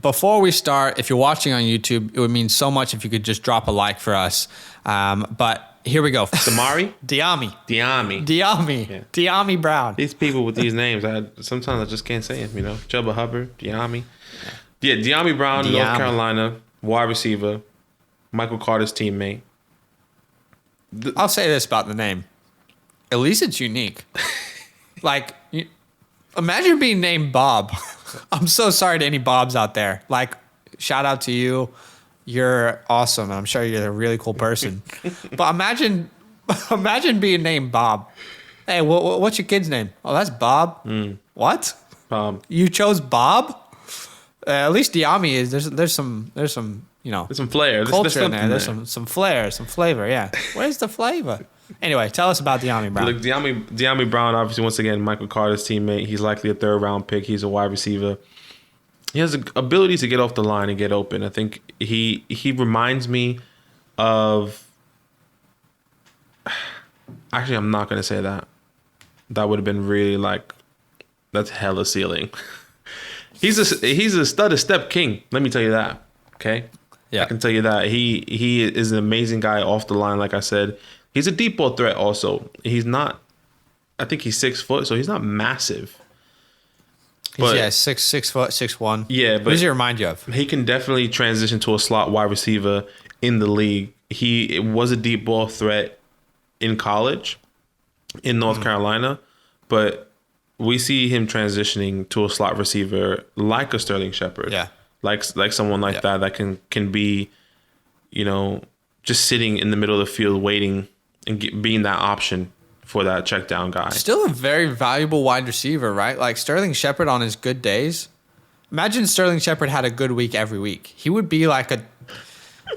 before we start, if you're watching on YouTube, it would mean so much if you could just drop a like for us. But here we go. Dyami Brown. These people with these names, sometimes I just can't say them. Jubba Hubbard, Dyami. Yeah, Dyami Brown, North Carolina, wide receiver, Michael Carter's teammate. I'll say this about the name. At least it's unique. Like, imagine being named Bob. I'm so sorry to any Bobs out there. Like, shout out to you. You're awesome. I'm sure you're a really cool person. But imagine being named Bob. Hey, what's your kid's name? Oh, that's Bob. What? Bob. You chose Bob? At least Dyami is. There's some There's some flair. Culture in there. There's some flair, some flavor. Yeah. Where's the flavor? Anyway, tell us about Dyami Brown. Look, Dyami Brown, obviously, once again, Michael Carter's teammate. He's likely a 3rd round pick. He's a wide receiver. He has the ability to get off the line and get open. I think he reminds me of. Actually, I'm not gonna say that. That would have been really that's hella ceiling. He's a stutter step king. Let me tell you that. Okay. Yeah. I can tell you that he is an amazing guy off the line. Like I said, he's a deep ball threat. Also, he's not. I think he's 6 foot, so he's not massive. But, 6 foot, 6'1". Yeah, but what does he remind you of? He can definitely transition to a slot wide receiver in the league. He was a deep ball threat in college in North Carolina, but we see him transitioning to a slot receiver like a Sterling Shepard. Yeah. Like someone like that can be, just sitting in the middle of the field waiting and being that option for that check down guy. Still a very valuable wide receiver, right? Like Sterling Shepard on his good days. Imagine Sterling Shepard had a good week every week. He would be like a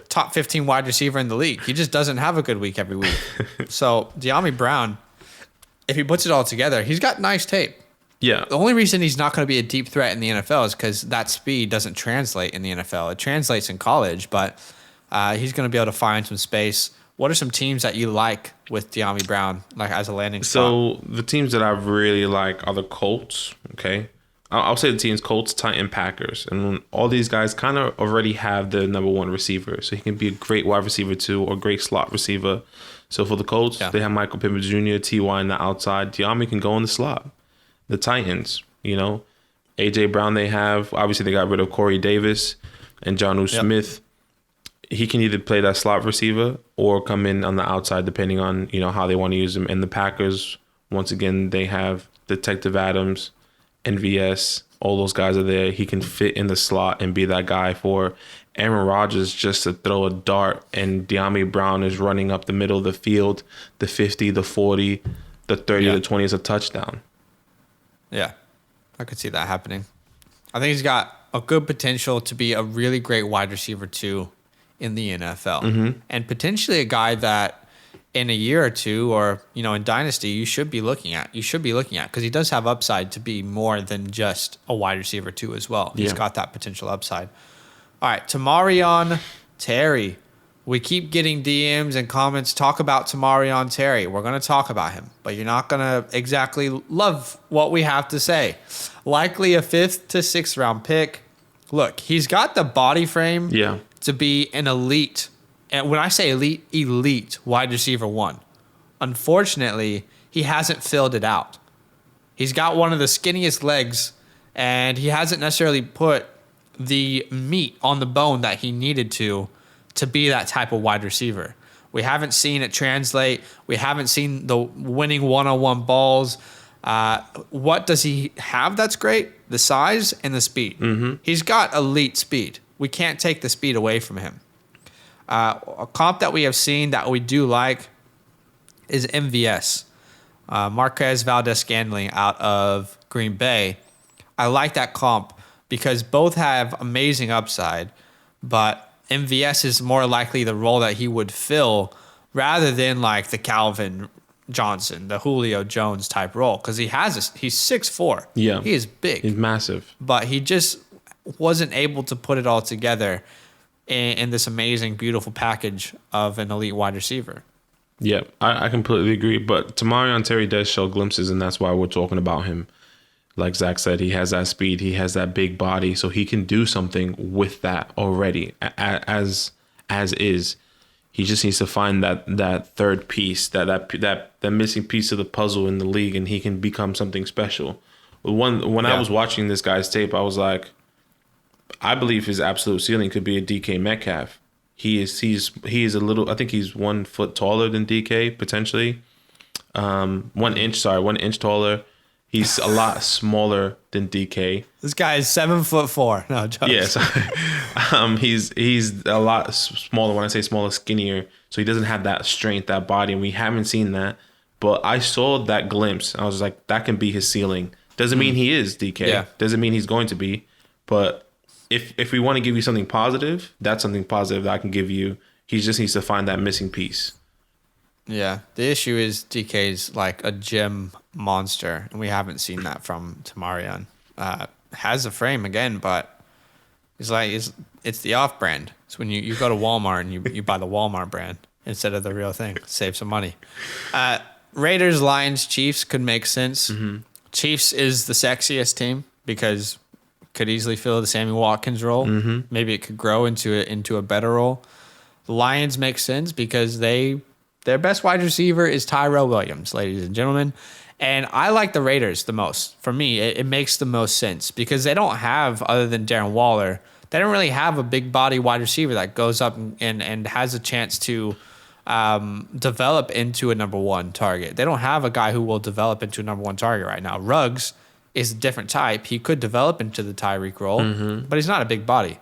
top 15 wide receiver in the league. He just doesn't have a good week every week. So Dyami Brown, if he puts it all together, he's got nice tape. Yeah. The only reason he's not going to be a deep threat in the NFL is because that speed doesn't translate in the NFL. It translates in college, but he's going to be able to find some space. What are some teams that you like with Dyami Brown, like as a landing spot? So the teams that I really like are the Colts. Okay, I'll say the teams: Colts, Titans, Packers, and all these guys kind of already have the number 1 receiver, so he can be a great wide receiver too, or great slot receiver. So for the Colts, they have Michael Pittman Jr., Ty on the outside. Dyami can go in the slot. The Titans, AJ Brown. They have obviously they got rid of Corey Davis and Jonnu Smith. He can either play that slot receiver or come in on the outside, depending on how they want to use him. And the Packers, once again, they have Detective Adams, NVS, all those guys are there. He can fit in the slot and be that guy for Aaron Rodgers just to throw a dart. And Dyami Brown is running up the middle of the field, the 50, the 40, the 30, the 20 is a touchdown. Yeah, I could see that happening. I think he's got a good potential to be a really great wide receiver too in the NFL, and potentially a guy that in a year or two, or in Dynasty, you should be looking at because he does have upside to be more than just a wide receiver too as well. He's got that potential upside. All right, Tarmorrion Terry. We keep getting DMs and comments. Talk about Tarmorrion Terry. We're going to talk about him, but you're not going to exactly love what we have to say. Likely a 5th to 6th round pick. Look, he's got the body frame to be an elite. And when I say elite wide receiver 1. Unfortunately, he hasn't filled it out. He's got one of the skinniest legs, and he hasn't necessarily put the meat on the bone that he needed to be that type of wide receiver. We haven't seen it translate. We haven't seen the winning one-on-one balls. What does he have that's great? The size and the speed. He's got elite speed. We can't take the speed away from him. A comp that we have seen that we do like is MVS. Marquez Valdez-Scantling out of Green Bay. I like that comp because both have amazing upside, but MVS is more likely the role that he would fill rather than like the Calvin Johnson, the Julio Jones type role, because he's 6'4". Yeah. He is big. He's massive. But he just wasn't able to put it all together in this amazing, beautiful package of an elite wide receiver. Yeah, I completely agree. But Tarmorrion Terry does show glimpses, and that's why we're talking about him. Like Zach said, he has that speed, he has that big body, so he can do something with that already as is. He just needs to find that third piece, that missing piece of the puzzle in the league, and he can become something special. When I was watching this guy's tape, I was like, I believe his absolute ceiling could be a DK Metcalf. He is a little, I think he's 1 foot taller than DK potentially. 1 inch taller. He's a lot smaller than DK. This guy is 7'4". No, jokes. Yes. He's a lot smaller. When I say smaller, skinnier. So he doesn't have that strength, that body, and we haven't seen that. But I saw that glimpse. I was like, that can be his ceiling. Doesn't mean he is DK. Yeah. Doesn't mean he's going to be. But if we want to give you something positive, that's something positive that I can give you. He just needs to find that missing piece. Yeah. The issue is DK's like a gym monster, and we haven't seen that from Tarmorrion. Has a frame again, but it's the off brand. It's when you go to Walmart and you buy the Walmart brand instead of the real thing. Save some money. Raiders, Lions, Chiefs could make sense. Mm-hmm. Chiefs is the sexiest team because could easily fill the Sammy Watkins role. Mm-hmm. Maybe it could grow into a better role. The Lions make sense because their best wide receiver is Tyrell Williams, ladies and gentlemen. And I like the Raiders the most. For me, it makes the most sense because they don't have, other than Darren Waller, they don't really have a big body wide receiver that goes up and has a chance to develop into a number one target. They don't have a guy who will develop into a number one target right now. Ruggs is a different type. He could develop into the Tyreek role, but he's not a big body.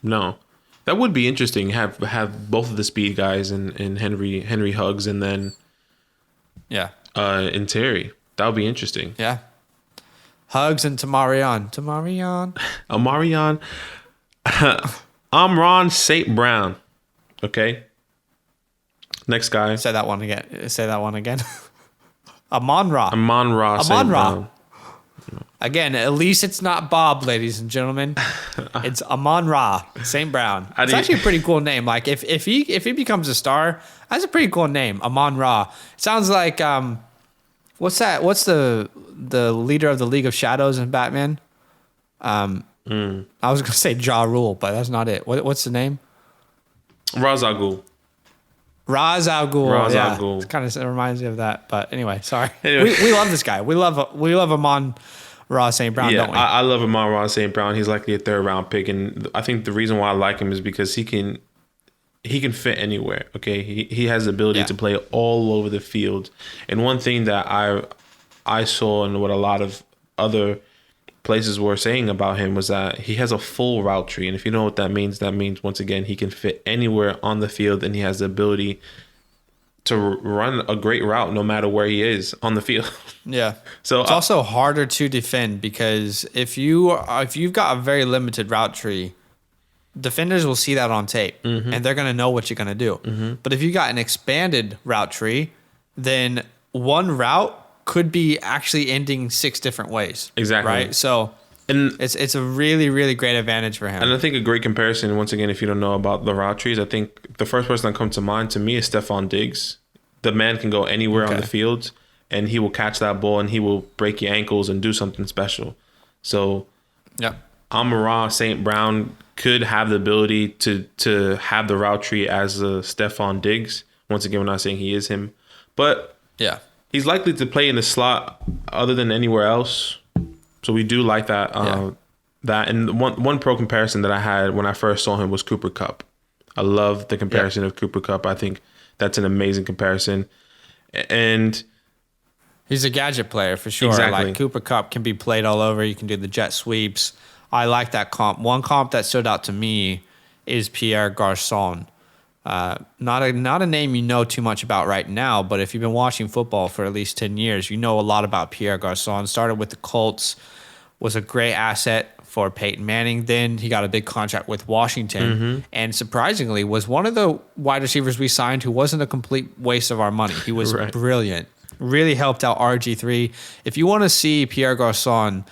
No. That would be interesting. Have both of the speed guys in Henry Huggs and then in Terry. That would be interesting. Yeah. Huggs and Tarmorrion. Amon-Ra St. Brown. Okay. Next guy. Say that one again. Amon-Ra. Amon-Ra St. Brown. Again, at least it's not Bob, ladies and gentlemen. It's Amon-Ra St. Brown. It's actually a pretty cool name. Like if he becomes a star, that's a pretty cool name, Amon-Ra. It sounds like what's that? What's the leader of the League of Shadows in Batman? I was gonna say Ja Rule, but that's not it. What's the name? Ra's al Ghul. Ra's al Ghul. Al Ghul. It kind of reminds me of that. But anyway, sorry. We love this guy. We love Amon-Ra St. Brown, don't we? I love Amon-Ra St. Brown. He's likely a 3rd round pick, and I think the reason why I like him is because he can fit anywhere. Okay, he has the ability to play all over the field. And one thing that I saw and what a lot of other places were saying about him was that he has a full route tree. And if you know what that means once again he can fit anywhere on the field, and he has the ability to run a great route no matter where he is on the field. Yeah. So it's also harder to defend because if you've got a very limited route tree, defenders will see that on tape and they're going to know what you're going to do. Mm-hmm. But if you got an expanded route tree, then one route could be actually ending 6 different ways. Exactly. Right? So it's a really, really great advantage for him. And I think a great comparison, once again, if you don't know about the route trees, I think the first person that comes to mind to me is Stephon Diggs. The man can go anywhere on the field, and he will catch that ball, and he will break your ankles and do something special. So Amon-Ra St. Brown could have the ability to have the route tree as a Stephon Diggs. Once again, we're not saying he is him. But he's likely to play in the slot other than anywhere else. So we do like that. That and one pro comparison that I had when I first saw him was Cooper Kupp. I love the comparison of Cooper Kupp. I think that's an amazing comparison. And he's a gadget player for sure. Exactly. Like Cooper Kupp can be played all over. You can do the jet sweeps. I like that comp. One comp that stood out to me is Pierre Garçon. Not a name you know too much about right now, but if you've been watching football for at least 10 years, you know a lot about Pierre Garçon. Started with the Colts, was a great asset for Peyton Manning. Then he got a big contract with Washington, and surprisingly was one of the wide receivers we signed who wasn't a complete waste of our money. He was brilliant. Really helped out RG3. If you want to see Pierre Garçon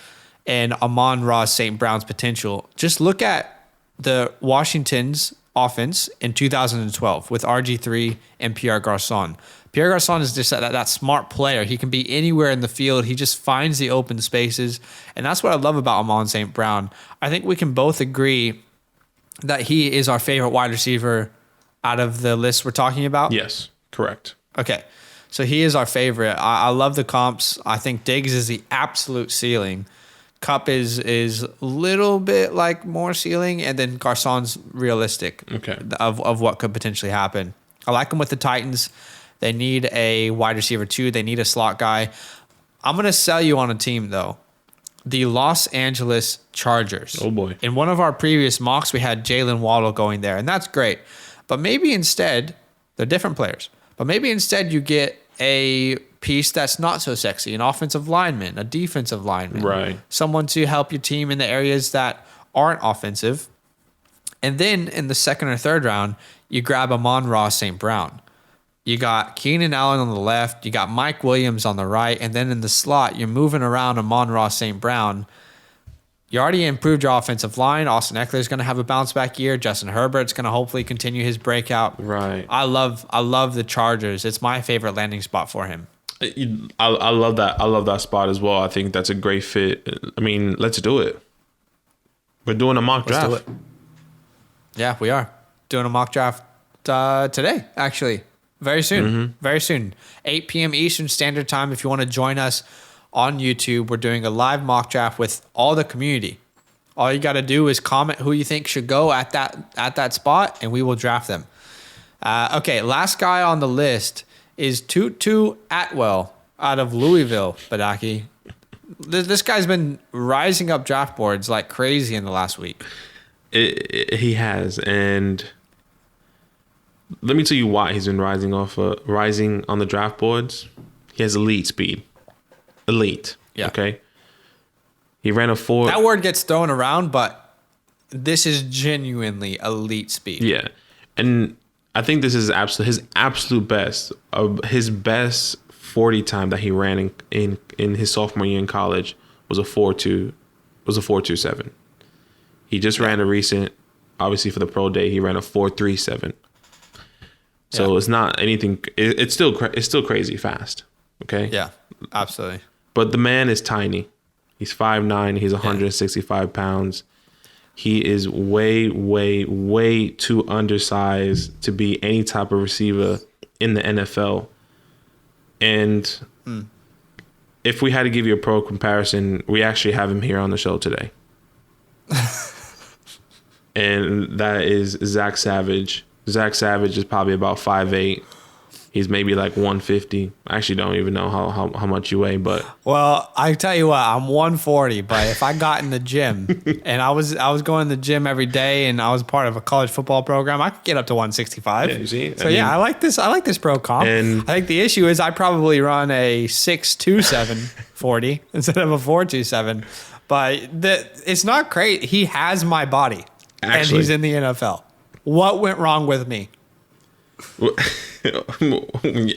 and Amon-Ra St. Brown's potential, just look at the Washington's offense in 2012 with RG3 and Pierre Garçon. Pierre Garçon is just that smart player. He can be anywhere in the field. He just finds the open spaces. And that's what I love about Amon-Ra St. Brown. I think we can both agree that he is our favorite wide receiver out of the list we're talking about. Yes, correct. Okay. So he is our favorite. I love the comps. I think Diggs is the absolute ceiling. Cup is a little bit like more ceiling, and then Garcon's realistic of what could potentially happen. I like him with the Titans. They need a wide receiver too. They need a slot guy. I'm going to sell you on a team, though. The Los Angeles Chargers. Oh, boy. In one of our previous mocks, we had Jalen Waddle going there, and that's great. But maybe instead, they're different players. But maybe instead you get a piece that's not so sexy, an offensive lineman, a defensive lineman. Right. Someone to help your team in the areas that aren't offensive. And then in the second or third round, you grab Amon-Ra St. Brown. You got Keenan Allen on the left. You got Mike Williams on the right. And then in the slot, you're moving around Amon-Ra St. Brown. You already improved your offensive line. Austin Eckler is going to have a bounce back year. Justin Herbert's going to hopefully continue his breakout. Right. I love the Chargers. It's my favorite landing spot for him. I love that. I love that spot as well. I think that's a great fit. I mean, let's do it. We're doing a mock draft. Let's do it. Yeah, we are doing a mock draft today, actually. Very soon. Mm-hmm. Very soon. 8 p.m. Eastern Standard Time. If you want to join us on YouTube, we're doing a live mock draft with all the community. All you got to do is comment who you think should go at that spot, and we will draft them. Okay, last guy on the list is Tutu Atwell out of Louisville, Badaki. This guy's been rising up draft boards like crazy in the last week. He has, and let me tell you why he's been rising on the draft boards. He has elite speed. Elite. Yeah. Okay. He ran a 4. That word gets thrown around, but this is genuinely elite speed. Yeah. And I think this is his absolute best. His best 40 time that he ran in his sophomore year in college was a 4.27. He just ran a recent, obviously for the pro day, he ran a 4.37. So it's not anything. It's still crazy fast. Okay. Yeah, absolutely. But the man is tiny. He's 5'9". He's 165 pounds. He is way, way, way too undersized to be any type of receiver in the NFL. And if we had to give you a pro comparison, we actually have him here on the show today. And that is Zach Savage. Zach Savage is probably about 5'8". He's maybe like 150. I actually don't even know how much you weigh, but well, I tell you what, I'm 140. But if I got in the gym and I was going to the gym every day, and I was part of a college football program, I could get up to 165. Yeah, you see? I like this. I like this pro comp. And I think the issue is I probably run a 6.27 40 instead of a 4.27. But it's not great. He has my body, and he's in the NFL. What went wrong with me?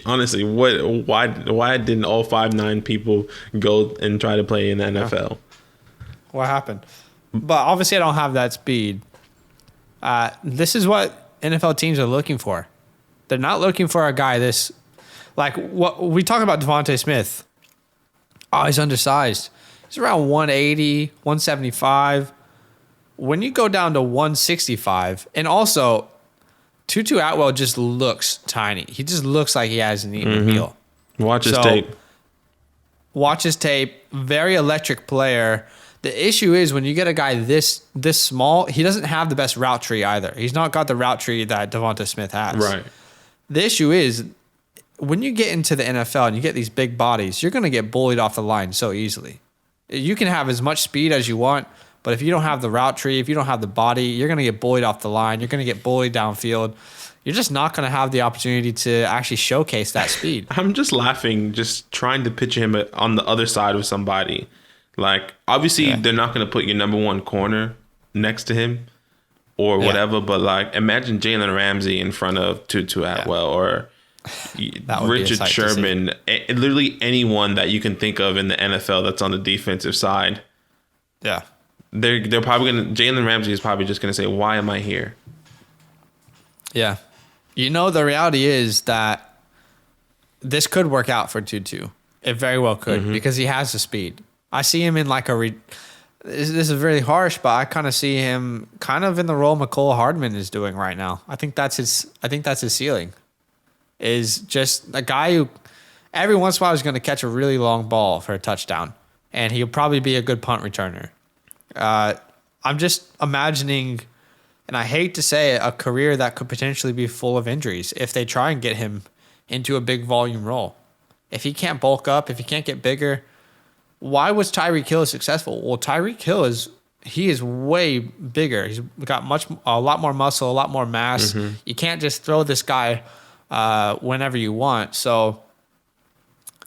Honestly, why didn't all 5'9" people go and try to play in the NFL? What happened? But obviously I don't have that speed. This is what NFL teams are looking for. They're not looking for a guy this, like what we talk about Devontae Smith. Oh, he's undersized. He's around 180, 175. When you go down to 165, and also Tutu Atwell just looks tiny. He just looks like he hasn't eaten a meal. Watch his tape. Watch his tape. Very electric player. The issue is when you get a guy this small, he doesn't have the best route tree either. He's not got the route tree that Devonta Smith has. Right. The issue is when you get into the NFL and you get these big bodies, you're going to get bullied off the line so easily. You can have as much speed as you want, but if you don't have the route tree, if you don't have the body, you're going to get bullied off the line. You're going to get bullied downfield. You're just not going to have the opportunity to actually showcase that speed. I'm just laughing, just trying to picture him on the other side of somebody. Like, obviously, they're not going to put your number one corner next to him or whatever, but like, imagine Jalen Ramsey in front of Tutu Atwell or Richard Sherman, literally anyone that you can think of in the NFL that's on the defensive side. Yeah. They're probably going to, Jalen Ramsey is probably just going to say, why am I here? Yeah. You know, the reality is that this could work out for Tutu. It very well could because he has the speed. I see him in like this is really harsh, but I kind of see him kind of in the role McCole Hardman is doing right now. I think that's his ceiling. Is just a guy who every once in a while is going to catch a really long ball for a touchdown, and he'll probably be a good punt returner. I'm just imagining, and I hate to say it, a career that could potentially be full of injuries if they try and get him into a big volume role. If he can't bulk up, if he can't get bigger, why was Tyreek Hill successful? Well, Tyreek Hill is way bigger. He's got a lot more muscle, a lot more mass. You can't just throw this guy whenever you want. So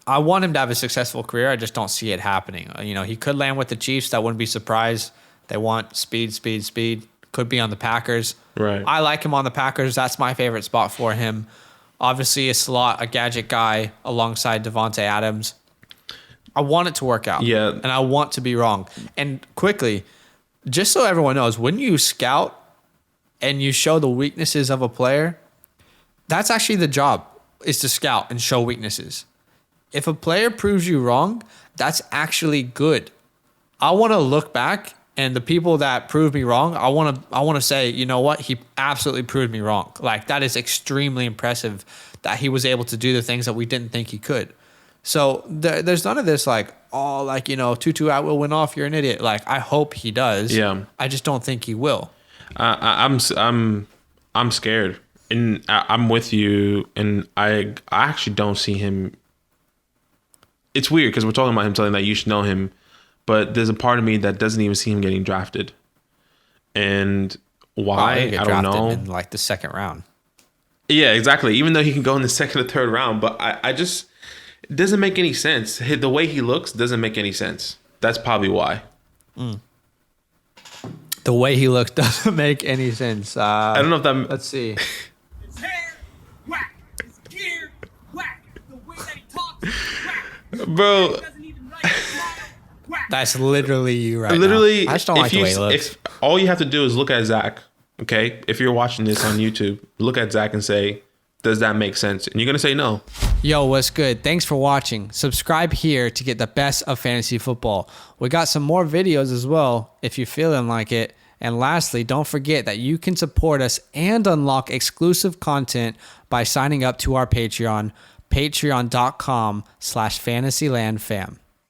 I want him to have a successful career. I just don't see it happening. He could land with the Chiefs. That wouldn't be surprised. They want speed. Could be on the Packers. Right. I like him on the Packers. That's my favorite spot for him. Obviously, a gadget guy alongside Devontae Adams. I want it to work out. Yeah. And I want to be wrong. And quickly, just so everyone knows, when you scout and you show the weaknesses of a player, that's actually the job, is to scout and show weaknesses. If a player proves you wrong, that's actually good. I want to look back, and the people that proved me wrong, I want to say, you know what? He absolutely proved me wrong. Like, that is extremely impressive that he was able to do the things that we didn't think he could. So there's none of this Tutu Atwell went off, you're an idiot. Like, I hope he does. Yeah. I just don't think he will. I'm scared, and I'm with you, and I actually don't see him. It's weird because we're talking about him telling that you should know him, but there's a part of me that doesn't even see him getting drafted. And why? I don't know. In like the second round. Yeah, exactly. Even though he can go in the second or third round, but I just, it doesn't make any sense. The way he looks doesn't make any sense. That's probably why. The way he looks doesn't make any sense. I don't know if that. Let's see. His hair, whack. His gear, whack. The way that he talks, whack. Bro. Doesn't even like his smile, whack. That's literally you right Literally, now. I just don't like the way he looks. If all you have to do is look at Zach, okay? If you're watching this on YouTube, look at Zach and say, does that make sense? And you're going to say no. Yo, what's good? Thanks for watching. Subscribe here to get the best of fantasy football. We got some more videos as well if you're feeling like it. And lastly, don't forget that you can support us and unlock exclusive content by signing up to our Patreon, patreon.com/fantasylandfam.